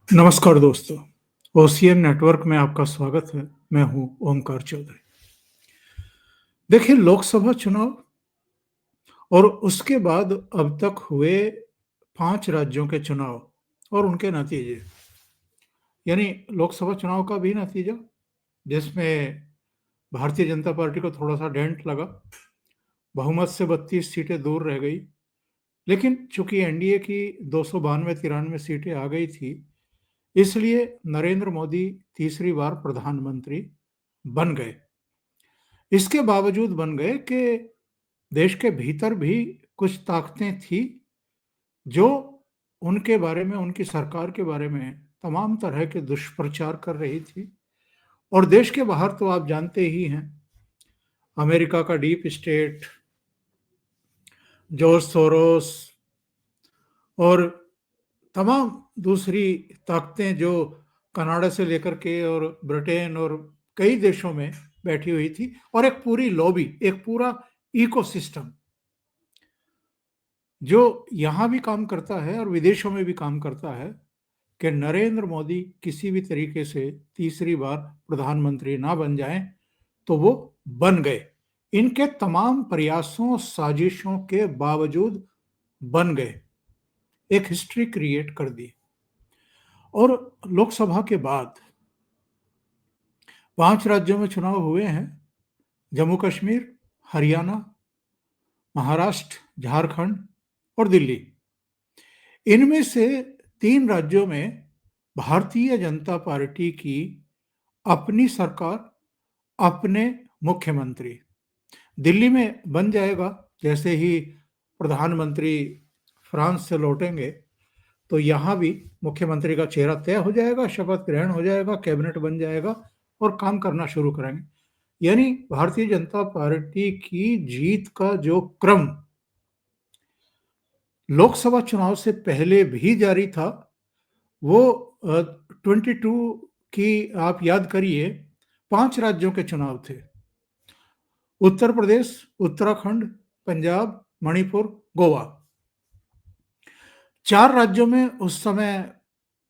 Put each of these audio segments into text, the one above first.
नमस्कार दोस्तों, ocean network में आपका स्वागत है। मैं हूं ओमकार चौधरी। देखिए, लोकसभा चुनाव और उसके बाद अब तक हुए 5 राज्यों के चुनाव और उनके नतीजे, यानी लोकसभा चुनाव का भी नतीजा जिसमें भारतीय जनता पार्टी को थोड़ा-सा डेंट लगा, बहुमत से 32 सीटें दूर रह गई। लेकिन चूंकि एनडीए की 292-93 सीटें आ गई थी, इसलिए नरेंद्र मोदी तीसरी बार प्रधानमंत्री बन गए। इसके बावजूद बन गए कि देश के भीतर भी कुछ ताकतें थी जो उनके बारे में, उनकी सरकार के बारे में तमाम तरह के दुष्प्रचार कर रही थी। और देश के बाहर तो आप जानते ही हैं, अमेरिका का डीप स्टेट, जॉर्ज सोरोस और तमाम दूसरी ताकतें जो कनाडा से लेकर के और ब्रिटेन और कई देशों में बैठी हुई थी, और एक पूरी लॉबी, एक पूरा इकोसिस्टम जो यहाँ भी काम करता है और विदेशों में भी काम करता है कि नरेंद्र मोदी किसी भी तरीके से तीसरी बार प्रधानमंत्री ना बन जाएं, तो वो बन गए। इनके तमाम प्रयासों, साजिशों के बावजूद बन गए, एक हिस्ट्री क्रिएट कर दी। और लोकसभा के बाद 5 राज्यों में चुनाव हुए हैं: जम्मू कश्मीर, हरियाणा, महाराष्ट्र, झारखंड और दिल्ली। इनमें से 3 राज्यों में भारतीय जनता पार्टी की अपनी सरकार, अपने मुख्यमंत्री। दिल्ली में बन जाएगा, जैसे ही प्रधानमंत्री फ्रांस से लौटेंगे तो यहाँ भी मुख्यमंत्री का चेहरा तय हो जाएगा, शपथ ग्रहण हो जाएगा, कैबिनेट बन जाएगा और काम करना शुरू करेंगे। यानी भारतीय जनता पार्टी की जीत का जो क्रम लोकसभा चुनाव से पहले भी जारी था, वो 22 की आप याद करिए, 5 राज्यों के चुनाव थे: उत्तर प्रदेश, उत्तराखंड, पंजाब, मणिपुर, गोवा। 4 राज्यों में उस समय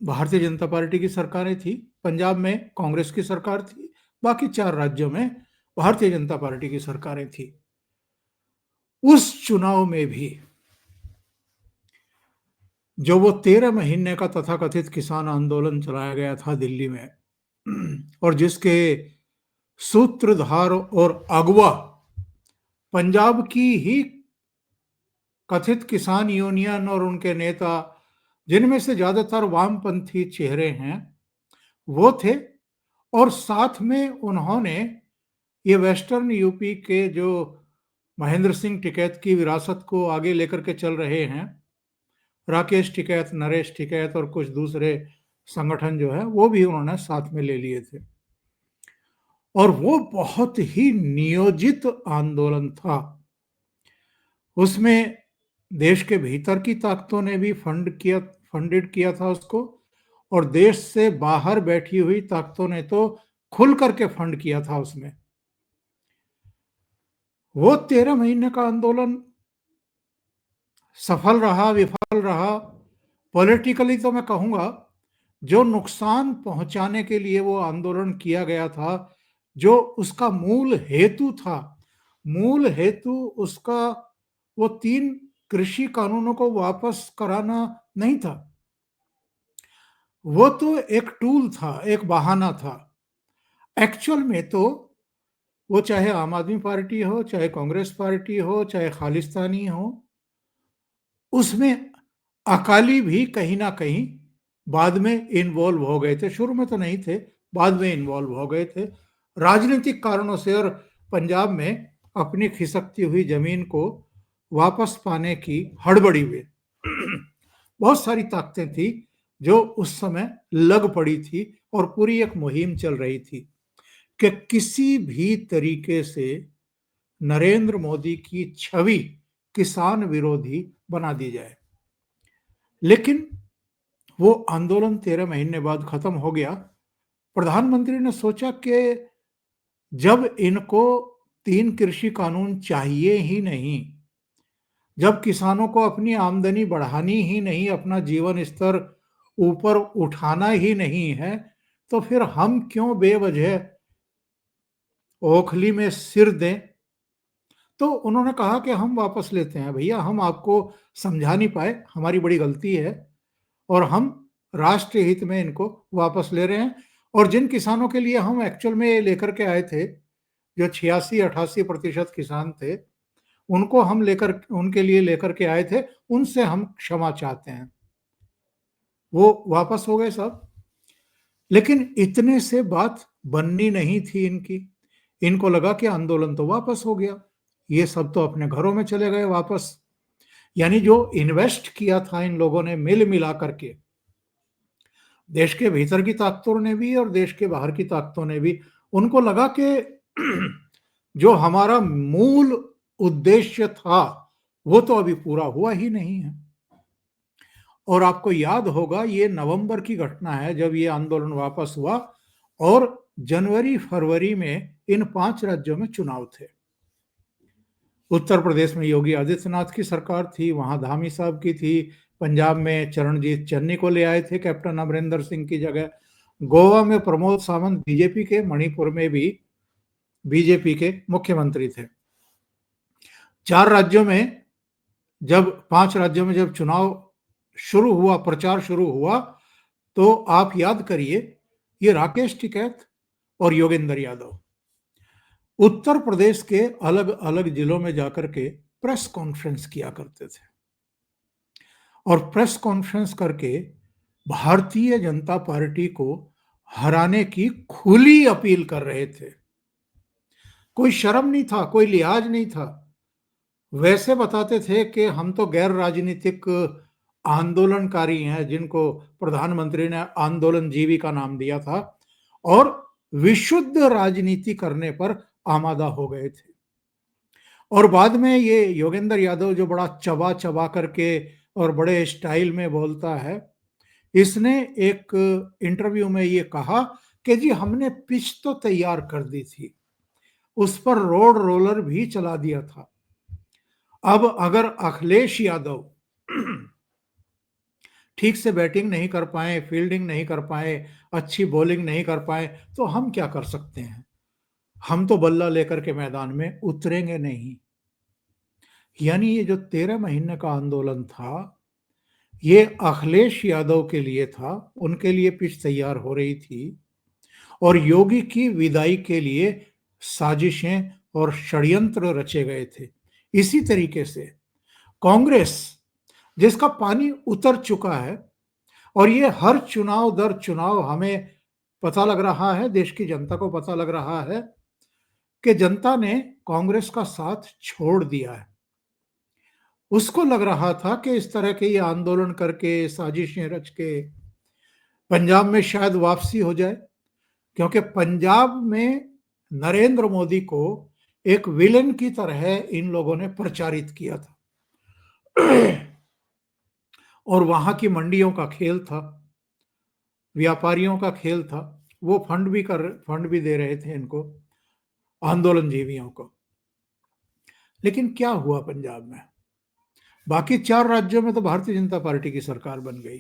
भारतीय जनता पार्टी की सरकारें थी, पंजाब में कांग्रेस की सरकार थी, बाकी 4 राज्यों में भारतीय जनता पार्टी की सरकारें थी। उस चुनाव में भी जो वो 13 महीने का तथाकथित किसान आंदोलन चलाया गया था दिल्ली में, और जिसके सूत्रधार और अगवा पंजाब की ही कथित किसान यूनियन और उनके नेता, जिनमें से ज्यादातर वामपंथी चेहरे हैं, वो थे। और साथ में उन्होंने ये वेस्टर्न यूपी के जो महेंद्र सिंह टिकैत की विरासत को आगे लेकर के चल रहे हैं, राकेश टिकैत, नरेश टिकैत और कुछ दूसरे संगठन जो है, वो भी उन्होंने साथ में ले लिए थे। और वो बहुत ही नियोजित आंदोलन था। उसमें देश के भीतर की ताकतों ने भी फंडेड किया था उसको, और देश से बाहर बैठी हुई ताकतों ने तो खुल करके फंड किया था उसमें। वो 13 महीने का आंदोलन सफल रहा, विफल रहा, पॉलिटिकली तो मैं कहूंगा, जो नुकसान पहुंचाने के लिए वो आंदोलन किया गया था, जो उसका मूल हेतु था, मूल हेतु उसका वो 3 कृषि कानूनों को वापस कराना नहीं था। वो तो एक टूल था, एक बहाना था। एक्चुअल में तो वो चाहे आम आदमी पार्टी हो, चाहे कांग्रेस पार्टी हो, चाहे खालिस्तानी हो, उसमें अकाली भी कहीं ना कहीं बाद में इन्वॉल्व हो गए थे। शुरू में तो नहीं थे, बाद में इन्वॉल्व हो गए थे राजनीतिक कारणों से। और पंजाब में अपनी खिसकती हुई जमीन को वापस पाने की हड़बड़ी में बहुत सारी ताकतें थी जो उस समय लग पड़ी थी, और पूरी एक मुहिम चल रही थी कि किसी भी तरीके से नरेंद्र मोदी की छवि किसान विरोधी बना दी जाए। लेकिन वो आंदोलन 13 महीने बाद खत्म हो गया। प्रधानमंत्री ने सोचा कि जब इनको 3 कृषि कानून चाहिए ही नहीं, जब किसानों को अपनी आमदनी बढ़ानी ही नहीं, अपना जीवन स्तर ऊपर उठाना ही नहीं है, तो फिर हम क्यों बेवजह ओखली में सिर दें। तो उन्होंने कहा कि हम वापस लेते हैं भैया, हम आपको समझा नहीं पाए, हमारी बड़ी गलती है और हम राष्ट्र हित में इनको वापस ले रहे हैं। और जिन किसानों के लिए हम एक्चुअल में ये लेकर के आए थे, जो 86-88% किसान थे, उनको हम लेकर उनके लिए लेकर के आए थे, उनसे हम क्षमा चाहते हैं। वो वापस हो गए साहब। लेकिन इतने से बात बननी नहीं थी इनकी। इनको लगा कि आंदोलन तो वापस हो गया, ये सब तो अपने घरों में चले गए वापस। यानी जो इन्वेस्ट किया था इन लोगों ने मिल मिला करके, देश के भीतर की ताकतों ने भी और देश के बाहर की ताकतों ने भी, उनको लगा कि जो हमारा मूल उद्देश्य था वो तो अभी पूरा हुआ ही नहीं है। और आपको याद होगा ये नवंबर की घटना है जब ये आंदोलन वापस हुआ और जनवरी फरवरी में इन 5 राज्यों में चुनाव थे। उत्तर प्रदेश में योगी आदित्यनाथ की सरकार थी, वहां धामी साहब की थी। पंजाब में चरणजीत चन्नी को ले आए थे कैप्टन अमरिंदर सिंह की जगह। गोवा में प्रमोद सावंत बीजेपी के, मणिपुर में भी बीजेपी के मुख्यमंत्री थे। 4 राज्यों में जब 5 राज्यों में जब चुनाव शुरू हुआ, प्रचार शुरू हुआ, तो आप याद करिए ये राकेश टिकैत और योगेंद्र यादव उत्तर प्रदेश के अलग अलग जिलों में जाकर के प्रेस कॉन्फ्रेंस किया करते थे और प्रेस कॉन्फ्रेंस करके भारतीय जनता पार्टी को हराने की खुली अपील कर रहे थे। कोई शर्म नहीं था, कोई लिहाज नहीं था। वैसे बताते थे कि हम तो गैर राजनीतिक आंदोलनकारी हैं, जिनको प्रधानमंत्री ने आंदोलन जीवी का नाम दिया था, और विशुद्ध राजनीति करने पर आमादा हो गए थे। और बाद में ये योगेंद्र यादव जो बड़ा चबा चबा करके और बड़े स्टाइल में बोलता है, इसने एक इंटरव्यू में ये कहा कि जी हमने पिच तो तैयार कर दी थी, उस पर रोड रोलर भी चला दिया था। अब अगर अखिलेश यादव ठीक से बैटिंग नहीं कर पाए, फील्डिंग नहीं कर पाए, अच्छी बॉलिंग नहीं कर पाए, तो हम क्या कर सकते हैं। हम तो बल्ला लेकर के मैदान में उतरेंगे नहीं। यानी ये जो 13 महीने का आंदोलन था, ये अखिलेश यादव के लिए था, उनके लिए पिच तैयार हो रही थी और योगी की विदाई के लिए साजिशें और षड्यंत्र रचे गए थे। इसी तरीके से कांग्रेस, जिसका पानी उतर चुका है, और ये हर चुनाव दर चुनाव हमें पता लग रहा है, देश की जनता को पता लग रहा है कि जनता ने कांग्रेस का साथ छोड़ दिया है। उसको लग रहा था कि इस तरह के ये आंदोलन करके, साजिशें रच के पंजाब में शायद वापसी हो जाए, क्योंकि पंजाब में नरेंद्र मोदी को एक विलेन की तरह इन लोगों ने प्रचारित किया था और वहां की मंडियों का खेल था, व्यापारियों का खेल था, वो फंड भी दे रहे थे इनको, आंदोलन जीवियों को। लेकिन क्या हुआ पंजाब में? बाकी 4 राज्यों में तो भारतीय जनता पार्टी की सरकार बन गई,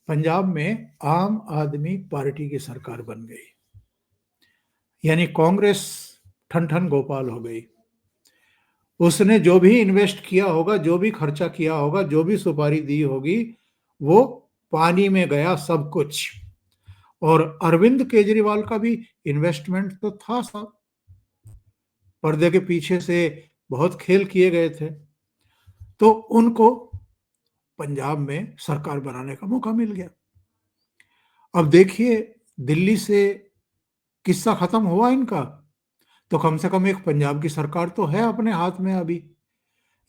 पंजाब में आम आदमी पार्टी की सरकार बन गई। यानी कांग्रेस ठन ठन गोपाल हो गई। उसने जो भी इन्वेस्ट किया होगा, जो भी खर्चा किया होगा, जो भी सुपारी दी होगी, वो पानी में गया सब कुछ। और अरविंद केजरीवाल का भी इन्वेस्टमेंट तो था साहब, पर्दे के पीछे से बहुत खेल किए गए थे, तो उनको पंजाब में सरकार बनाने का मौका मिल गया। अब देखिए, दिल्ली से किस्सा खत्म हुआ इनका, तो कम से कम एक पंजाब की सरकार तो है अपने हाथ में अभी।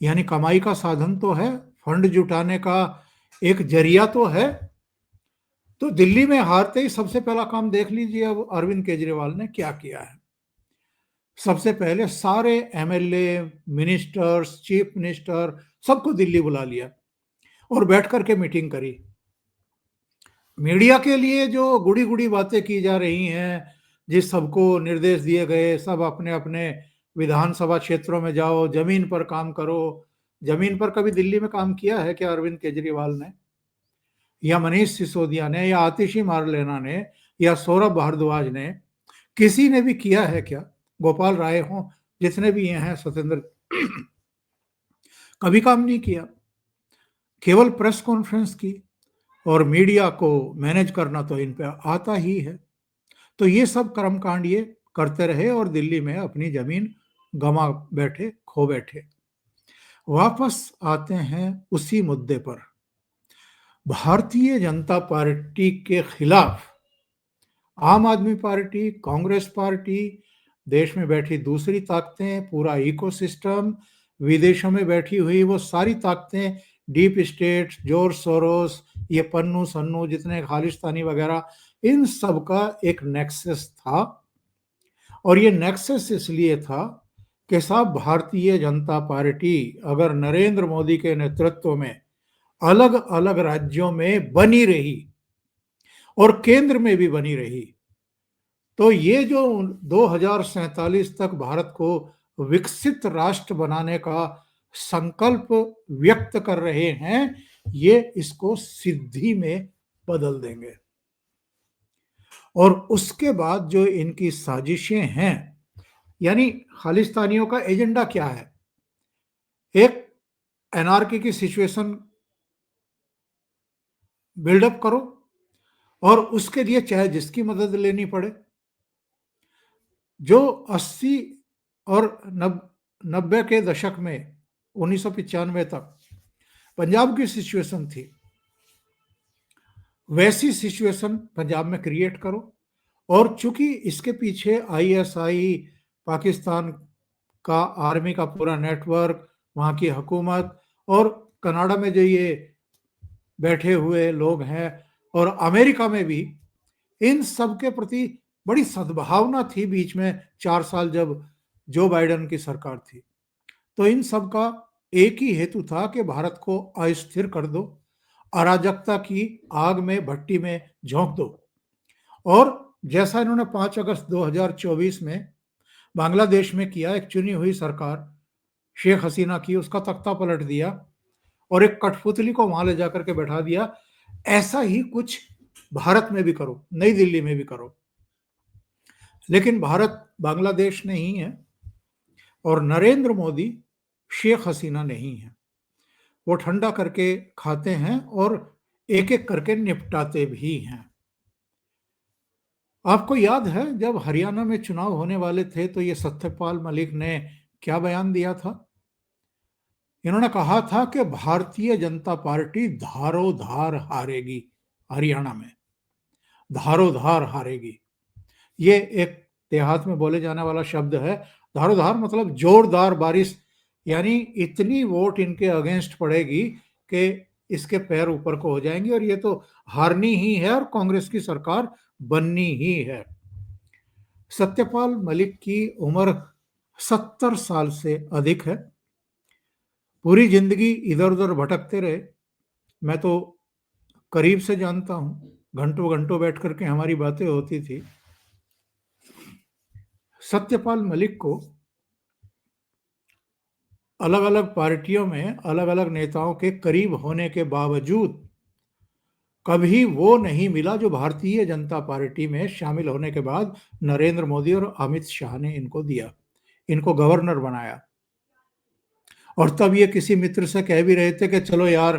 यानी कमाई का साधन तो है, फंड जुटाने का एक जरिया तो है। तो दिल्ली में हारते ही सबसे पहला काम देख लीजिए अब अरविंद केजरीवाल ने क्या किया है। सबसे पहले सारे एमएलए, मिनिस्टर्स, चीफ मिनिस्टर सबको दिल्ली बुला लिया और बैठ करके मीटिंग करी। मीडिया के लिए जो गुड़ी गुड़ी बातें की जा रही हैं, जिस सबको निर्देश दिए गए, सब अपने अपने विधानसभा क्षेत्रों में जाओ, जमीन पर काम करो। जमीन पर कभी दिल्ली में काम किया है क्या अरविंद केजरीवाल ने? या मनीष सिसोदिया ने या आतिशी मारलेना ने या सौरभ भारद्वाज ने, किसी ने भी किया है क्या? गोपाल राय हो, जितने भी ये हैं, सत्येंद्र, कभी काम नहीं किया। केवल प्रेस कॉन्फ्रेंस की, और मीडिया को मैनेज करना तो इन पे आता ही है। तो ये सब कर्मकांड ये करते रहे और दिल्ली में अपनी जमीन गंवा बैठे, खो बैठे। वापस आते हैं उसी मुद्दे पर। भारतीय जनता पार्टी के खिलाफ आम आदमी पार्टी, कांग्रेस पार्टी, देश में बैठी दूसरी ताकतें, पूरा इकोसिस्टम, विदेशों में बैठी हुई वो सारी ताकतें, डीप स्टेट, जॉर्ज सोरोस, ये पन्नू सन्नू जितने खालिस्तानी वगैरह, इन सब का एक नेक्सस था। और ये नेक्सस इसलिए था कि साहब, भारतीय जनता पार्टी अगर नरेंद्र मोदी के नेतृत्व में अलग अलग राज्यों में बनी रही और केंद्र में भी बनी रही, तो ये जो 2047 तक भारत को विकसित राष्ट्र बनाने का संकल्प व्यक्त कर रहे हैं, ये इसको सिद्धि में बदल देंगे। और उसके बाद जो इनकी साजिशें हैं, यानी खालिस्तानियों का एजेंडा क्या है? एक एनार्की की सिचुएशन बिल्डअप करो और उसके लिए चाहे जिसकी मदद लेनी पड़े। जो 80 और 90 के दशक में 1995 तक पंजाब की सिचुएशन थी, वैसी सिचुएशन पंजाब में क्रिएट करो। और चूंकि इसके पीछे आईएसआई, पाकिस्तान का आर्मी का पूरा नेटवर्क, वहाँ की हुकूमत और कनाडा में जो ये बैठे हुए लोग हैं और अमेरिका में भी, इन सब के प्रति बड़ी सद्भावना थी बीच में 4 साल जब जो बाइडेन की सरकार थी। तो इन सब का एक ही हेतु था कि भारत को अस्थिर कर दो, अराजकता की आग में, भट्टी में झोंक दो। और जैसा इन्होंने 5 अगस्त 2024 में बांग्लादेश में किया, एक चुनी हुई सरकार शेख हसीना की, उसका तख्ता पलट दिया और एक कठपुतली को वहां ले जाकर के बैठा दिया, ऐसा ही कुछ भारत में भी करो, नई दिल्ली में भी करो। लेकिन भारत बांग्लादेश नहीं है और नरेंद्र मोदी शेख हसीना नहीं है। वो ठंडा करके खाते हैं और एक एक करके निपटाते भी हैं। आपको याद है जब हरियाणा में चुनाव होने वाले थे तो ये सत्यपाल मलिक ने क्या बयान दिया था? इन्होंने कहा था कि भारतीय जनता पार्टी धारोधार हारेगी, हरियाणा में धारोधार हारेगी। ये एक देहात में बोले जाने वाला शब्द है। धारोधार मतलब जोरदार बारिश, यानी इतनी वोट इनके अगेंस्ट पड़ेगी कि इसके पैर ऊपर को हो जाएंगे और ये तो हारनी ही है और कांग्रेस की सरकार बननी ही है। सत्यपाल मलिक की उम्र 70 साल से अधिक है। पूरी जिंदगी इधर उधर भटकते रहे। मैं तो करीब से जानता हूं, घंटों घंटों बैठ करके हमारी बातें होती थी। सत्यपाल मलिक को अलग अलग पार्टियों में अलग अलग नेताओं के करीब होने के बावजूद कभी वो नहीं मिला जो भारतीय जनता पार्टी में शामिल होने के बाद नरेंद्र मोदी और अमित शाह ने इनको दिया, इनको गवर्नर बनाया। और तब ये किसी मित्र से कह भी रहे थे कि चलो यार,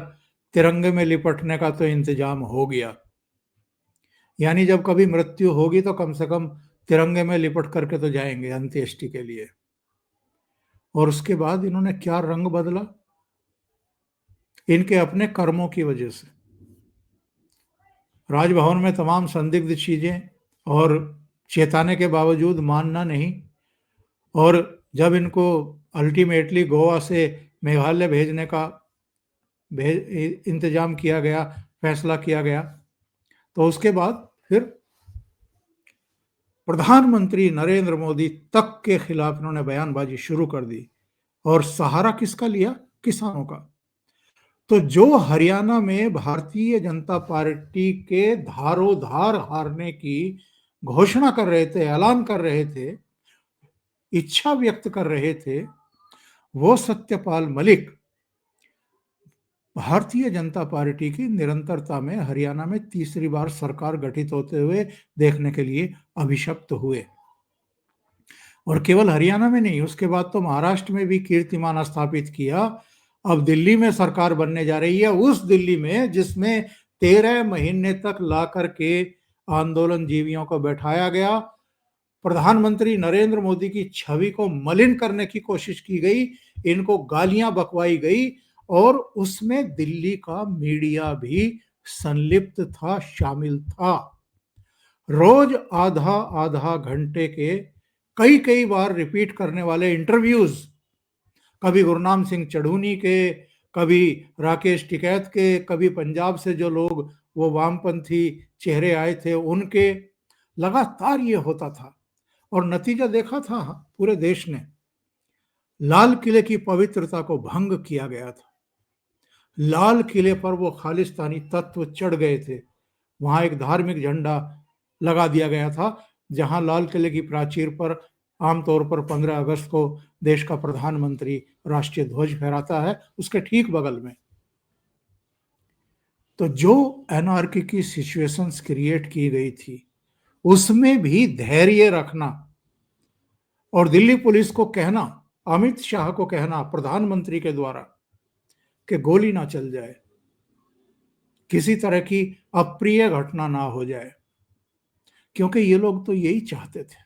तिरंगे में लिपटने का तो इंतजाम हो गया, यानी जब कभी मृत्यु होगी तो कम से कम तिरंगे में लिपट करके तो जाएंगे अंत्येष्टि के लिए। और उसके बाद इन्होंने क्या रंग बदला? इनके अपने कर्मों की वजह से। राजभवन में तमाम संदिग्ध चीजें और चेताने के बावजूद मानना नहीं, और जब इनको अल्टीमेटली गोवा से मेघालय भेजने का इंतजाम किया गया, फैसला किया गया, तो उसके बाद फिर प्रधानमंत्री नरेंद्र मोदी तक के खिलाफ इन्होंने बयानबाजी शुरू कर दी। और सहारा किसका लिया? किसानों का। तो जो हरियाणा में भारतीय जनता पार्टी के धारोधार हारने की घोषणा कर रहे थे, ऐलान कर रहे थे, इच्छा व्यक्त कर रहे थे, वो सत्यपाल मलिक भारतीय जनता पार्टी की निरंतरता में हरियाणा में तीसरी बार सरकार गठित होते हुए देखने के लिए अभिशप्त हुए। और केवल हरियाणा में नहीं, उसके बाद तो महाराष्ट्र में भी कीर्तिमान स्थापित किया। अब दिल्ली में सरकार बनने जा रही है, उस दिल्ली में जिसमें 13 महीने तक ला करके आंदोलन जीवियों को बैठाया गया। प्रधानमंत्री नरेंद्र मोदी की छवि को मलिन करने की कोशिश की गई, इनको गालियां बकवाई गई और उसमें दिल्ली का मीडिया भी संलिप्त था, शामिल था। रोज आधा आधा घंटे के कई कई बार रिपीट करने वाले इंटरव्यूज, कभी गुरनाम सिंह चढ़ूनी के, कभी राकेश टिकैत के, कभी पंजाब से जो लोग वो वामपंथी चेहरे आए थे उनके, लगातार ये होता था। और नतीजा देखा था पूरे देश ने, लाल किले की पवित्रता को भंग किया गया था। लाल किले पर वो खालिस्तानी तत्व चढ़ गए थे, वहां एक धार्मिक झंडा लगा दिया गया था, जहां लाल किले की प्राचीर पर आमतौर पर 15 अगस्त को देश का प्रधानमंत्री राष्ट्रीय ध्वज फहराता है, उसके ठीक बगल में। तो जो एनार्की की सिचुएशंस क्रिएट की गई थी, उसमें भी धैर्य रखना और दिल्ली पुलिस को कहना, अमित शाह को कहना प्रधानमंत्री के द्वारा कि गोली ना चल जाए, किसी तरह की अप्रिय घटना ना हो जाए, क्योंकि ये लोग तो यही चाहते थे।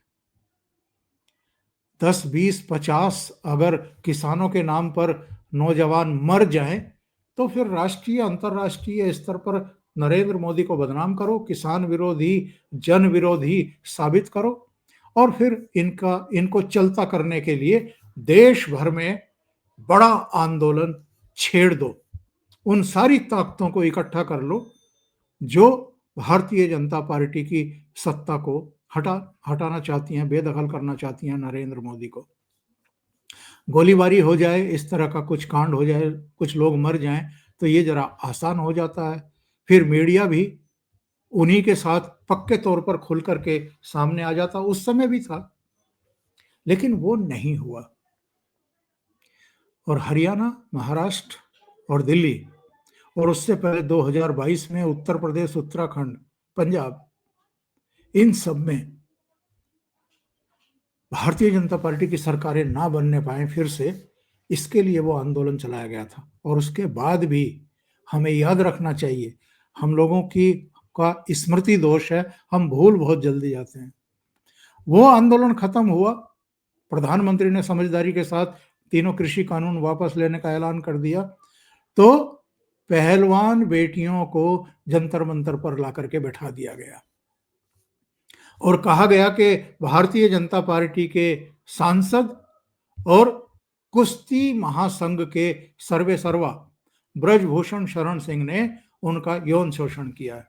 10, 20, 50 अगर किसानों के नाम पर नौजवान मर जाएं, तो फिर राष्ट्रीय अंतर्राष्ट्रीय स्तर पर नरेंद्र मोदी को बदनाम करो, किसान विरोधी, जन विरोधी साबित करो, और फिर इनको चलता करने के लिए देश भर में बड़ा आंदोलन छेड़ दो। उन सारी ताकतों को इकट्ठा कर लो जो भारतीय जनता पार्टी की सत्ता को हटाना चाहती हैं, बेदखल करना चाहती हैं नरेंद्र मोदी को। गोलीबारी हो जाए, इस तरह का कुछ कांड हो जाए, कुछ लोग मर जाएं, तो ये जरा आसान हो जाता है। फिर मीडिया भी उन्हीं के साथ पक्के तौर पर खुल करके सामने आ जाता, उस समय भी था, लेकिन वो नहीं हुआ। और हरियाणा, महाराष्ट्र और दिल्ली, और उससे पहले 2022 में उत्तर प्रदेश, उत्तराखंड, पंजाब, इन सब में भारतीय जनता पार्टी की सरकारें ना बनने पाए फिर से, इसके लिए वो आंदोलन चलाया गया था। और उसके बाद भी हमें याद रखना चाहिए, हम लोगों की का स्मृति दोष है, हम भूल बहुत जल्दी जाते हैं। वो आंदोलन खत्म हुआ, प्रधानमंत्री ने समझदारी के साथ तीनों कृषि कानून वापस लेने का ऐलान कर दिया, तो पहलवान बेटियों को जंतर मंतर पर ला करके बैठा दिया गया और कहा गया कि भारतीय जनता पार्टी के सांसद और कुश्ती महासंघ के सर्वे सर्वा ब्रजभूषण शरण सिंह ने उनका यौन शोषण किया है।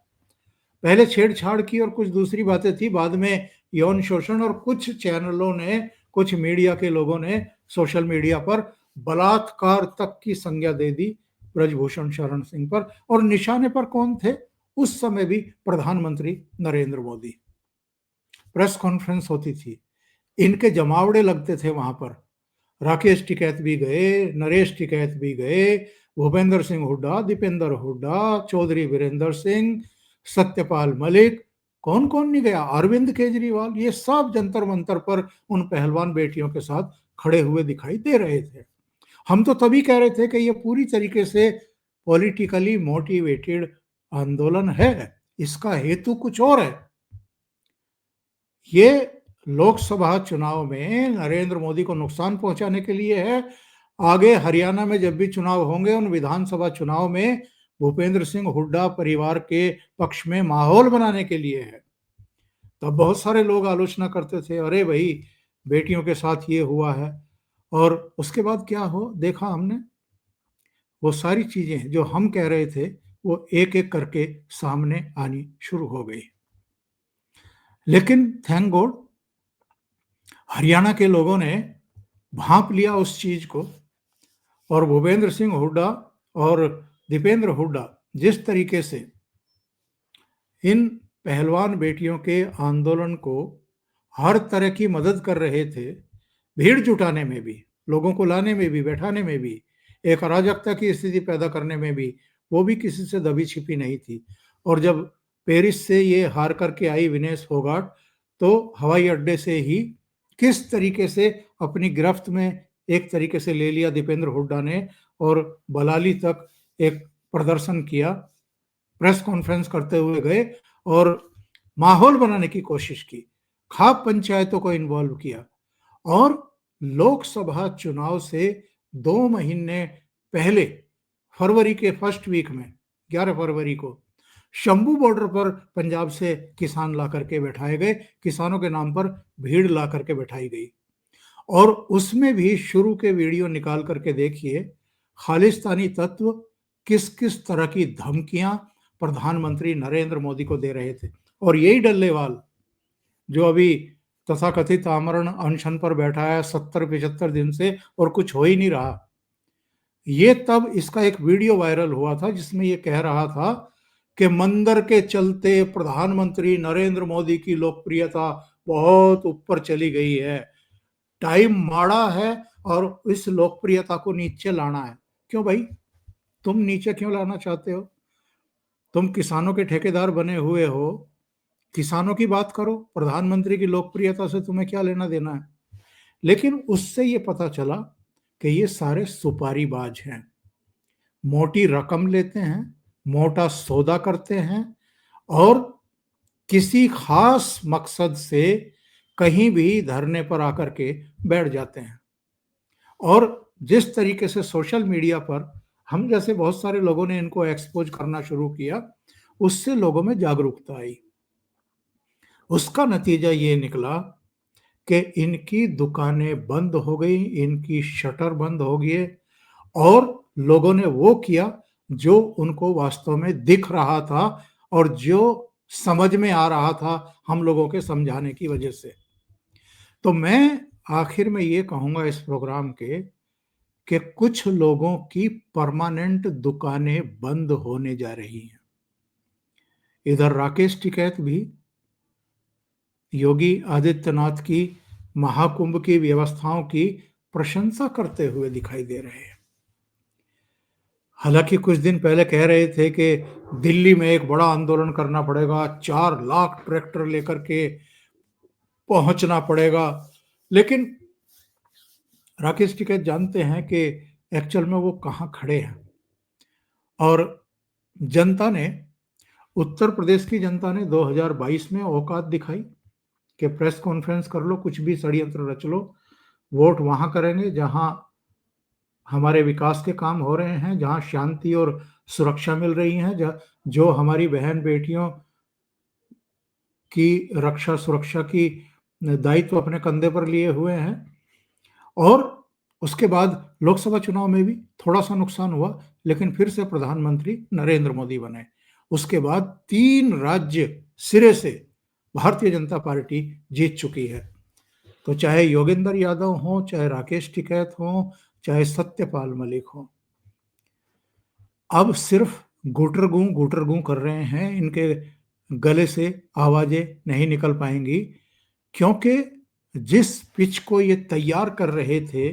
पहले छेड़छाड़ की और कुछ दूसरी बातें थी, बाद में यौन शोषण, और कुछ चैनलों ने, कुछ मीडिया के लोगों ने सोशल मीडिया पर बलात्कार तक की संज्ञा दे दी ब्रजभूषण शरण सिंह पर। और निशाने पर कौन थे उस समय भी? प्रधानमंत्री नरेंद्र मोदी। प्रेस कॉन्फ्रेंस होती थी, इनके जमावड़े लगते थे वहां पर, राकेश टिकैत भी गए, नरेश टिकैत भी गए, भूपेंद्र सिंह हुड्डा, दीपेंद्र हुड्डा, चौधरी वीरेंद्र सिंह, सत्यपाल मलिक, कौन कौन नहीं गया, अरविंद केजरीवाल, ये सब जंतर मंतर पर उन पहलवान बेटियों के साथ खड़े हुए दिखाई दे रहे थे। हम तो तभी कह रहे थे कि ये पूरी तरीके से पॉलिटिकली मोटिवेटेड आंदोलन है, इसका हेतु कुछ और है। ये लोकसभा चुनाव में नरेंद्र मोदी को नुकसान पहुंचाने के लिए है। आगे हरियाणा में जब भी चुनाव होंगे, उन विधानसभा चुनाव में भूपेंद्र सिंह हुड्डा परिवार के पक्ष में माहौल बनाने के लिए है। तब बहुत सारे लोग आलोचना करते थे, अरे भाई बेटियों के साथ ये हुआ है। और उसके बाद क्या हो देखा हमने, वो सारी चीजें जो हम कह रहे थे वो एक एक करके सामने आनी शुरू हो गई। लेकिन थैंक गॉड हरियाणा के लोगों ने भांप लिया उस चीज को, और भूपेंद्र सिंह हुड्डा और दीपेंद्र हुड्डा जिस तरीके से इन पहलवान बेटियों के आंदोलन को हर तरह की मदद कर रहे थे, भीड़ जुटाने में भी, लोगों को लाने में भी, बैठाने में भी, एक अराजकता की स्थिति पैदा करने में भी वो भी किसी से दबी छिपी नहीं थी। और जब पेरिस से ये हार करके आई विनेश फोगाट, तो हवाई अड्डे से ही किस तरीके से अपनी गिरफ्त में एक तरीके से ले लिया दीपेंद्र हुड्डा ने, और बलाली तक एक प्रदर्शन किया, प्रेस कॉन्फ्रेंस करते हुए गए और माहौल बनाने की कोशिश की, खाप पंचायतों को इन्वॉल्व किया। और लोकसभा चुनाव से 2 महीने पहले फरवरी के फर्स्ट वीक में 11 फरवरी को शंभू बॉर्डर पर पंजाब से किसान ला करके बैठाए गए, किसानों के नाम पर भीड़ ला करके बैठाई गई। और उसमें भी शुरू के वीडियो निकाल करके देखिए, खालिस्तानी तत्व किस किस तरह की धमकियां प्रधानमंत्री नरेंद्र मोदी को दे रहे थे। और यही डल्लेवाल जो अभी तथाकथित आमरण अनशन पर बैठा है 70-75 दिन से और कुछ हो ही नहीं रहा, ये तब इसका एक वीडियो वायरल हुआ था जिसमें ये कह रहा था कि मंदिर के चलते प्रधानमंत्री नरेंद्र मोदी की लोकप्रियता बहुत ऊपर चली गई है, टाइम माड़ा है और इस लोकप्रियता को नीचे लाना है। क्यों भाई, तुम नीचे क्यों लाना चाहते हो? तुम किसानों के ठेकेदार बने हुए हो, किसानों की बात करो, प्रधानमंत्री की लोकप्रियता से तुम्हें क्या लेना देना है? लेकिन उससे ये पता चला कि ये सारे सुपारीबाज हैं, मोटी रकम लेते हैं, मोटा सौदा करते हैं और किसी खास मकसद से कहीं भी धरने पर आकर के बैठ जाते हैं। और जिस तरीके से सोशल मीडिया पर हम जैसे बहुत सारे लोगों ने इनको एक्सपोज करना शुरू किया, उससे लोगों में जागरूकता आई। उसका नतीजा ये निकला कि इनकी दुकानें बंद हो गई, इनकी शटर बंद हो गई और लोगों ने वो किया जो उनको वास्तव में दिख रहा था और जो समझ में आ रहा था हम लोगों के समझाने की वजह से। तो मैं आखिर में ये कहूंगा इस प्रोग्राम के कि कुछ लोगों की परमानेंट दुकानें बंद होने जा रही हैं। इधर राकेश टिकैत भी योगी आदित्यनाथ की महाकुंभ की व्यवस्थाओं की प्रशंसा करते हुए दिखाई दे रहे हैं। हालांकि कुछ दिन पहले कह रहे थे कि दिल्ली में एक बड़ा आंदोलन करना पड़ेगा, 4 लाख ट्रैक्टर लेकर के पहुंचना पड़ेगा। लेकिन राकेश टिकैत जानते हैं कि एक्चुअल में वो कहाँ खड़े हैं। और जनता ने, उत्तर प्रदेश की जनता ने 2022 में औकात दिखाई कि प्रेस कॉन्फ्रेंस कर लो, कुछ भी षड्यंत्र रच लो, वोट वहां करेंगे जहां हमारे विकास के काम हो रहे हैं, जहां शांति और सुरक्षा मिल रही है, जो हमारी बहन बेटियों की रक्षा सुरक्षा की दायित्व अपने कंधे पर लिए हुए हैं। और उसके बाद लोकसभा चुनाव में भी थोड़ा सा नुकसान हुआ, लेकिन फिर से प्रधानमंत्री नरेंद्र मोदी बने। उसके बाद 3 राज्य सिरे से भारतीय जनता पार्टी जीत चुकी है। तो चाहे योगेंद्र यादव हो, चाहे राकेश टिकैत हो, चाहे सत्यपाल मलिक हो, अब सिर्फ गुटरगू कर रहे हैं, इनके गले से आवाजें नहीं निकल पाएंगी, क्योंकि जिस पिच को ये तैयार कर रहे थे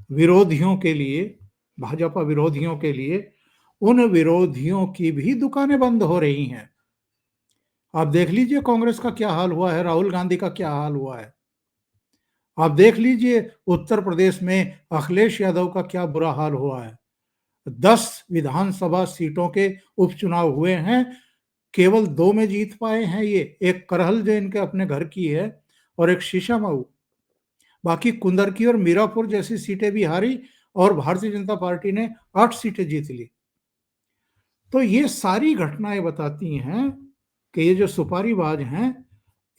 विरोधियों के लिए, भाजपा विरोधियों के लिए, उन विरोधियों की भी दुकानें बंद हो रही हैं। आप देख लीजिए कांग्रेस का क्या हाल हुआ है, राहुल गांधी का क्या हाल हुआ है। आप देख लीजिए उत्तर प्रदेश में अखिलेश यादव का क्या बुरा हाल हुआ है। 10 विधानसभा सीटों के उपचुनाव हुए हैं, केवल 2 में जीत पाए हैं ये, एक करहल जो इनके अपने घर की है और एक शीशामऊ। बाकी कुंदरकी और मीरापुर जैसी सीटें भी हारी और भारतीय जनता पार्टी ने 8 सीटें जीत ली। तो ये सारी घटनाएं बताती हैं कि ये जो सुपारीबाज हैं,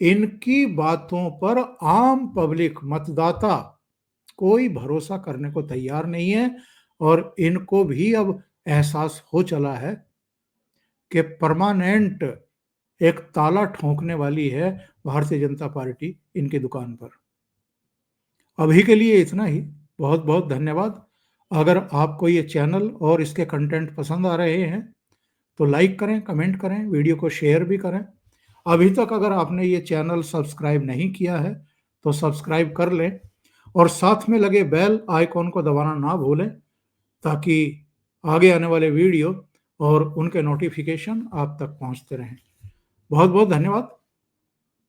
इनकी बातों पर आम पब्लिक, मतदाता कोई भरोसा करने को तैयार नहीं है। और इनको भी अब एहसास हो चला है कि परमानेंट एक ताला ठोंकने वाली है भारतीय जनता पार्टी इनकी दुकान पर। अभी के लिए इतना ही। बहुत बहुत धन्यवाद। अगर आपको ये चैनल और इसके कंटेंट पसंद आ रहे हैं तो लाइक करें, कमेंट करें, वीडियो को शेयर भी करें। अभी तक अगर आपने ये चैनल सब्सक्राइब नहीं किया है तो सब्सक्राइब कर लें और साथ में लगे बेल आइकॉन को दबाना ना भूलें, ताकि आगे आने वाले वीडियो और उनके नोटिफिकेशन आप तक पहुंचते रहें। बहुत बहुत धन्यवाद।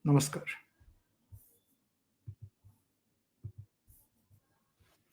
नमस्कार।